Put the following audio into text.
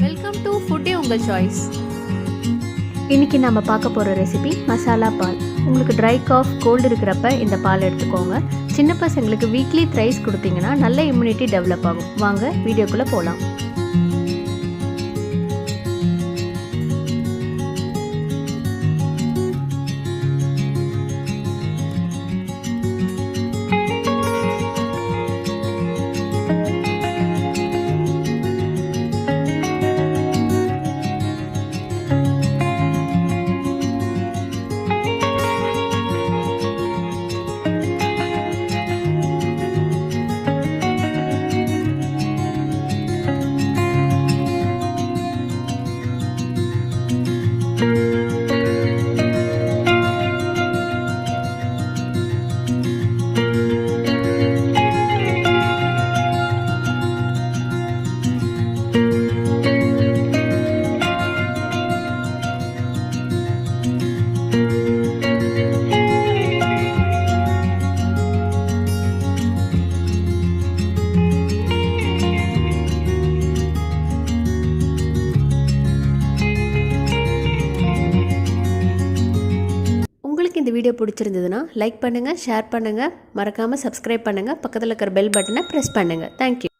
Welcome to ஃபுட்டே உங்கள் choice. இன்றைக்கி நம்ம பார்க்க போகிற ரெசிபி மசாலா பால். உங்களுக்கு ட்ரை காஃப் கோல்டு இருக்கிறப்ப இந்த பால் எடுத்துக்கோங்க. சின்ன பசங்களுக்கு வீக்லி thrice கொடுத்தீங்கன்னா நல்ல இம்யூனிட்டி டெவலப் ஆகும். வாங்க வீடியோக்குள்ளே போகலாம். இந்த வீடியோ பிடிச்சிருந்ததுன்னா லைக் பண்ணுங்கள், ஷேர் பண்ணுங்கள், மறக்காமல் சப்ஸ்கிரைப் பண்ணுங்கள், பக்கத்தில் இருக்கிற பெல் பட்டனை ப்ரெஸ் பண்ணுங்கள். தேங்க்யூ.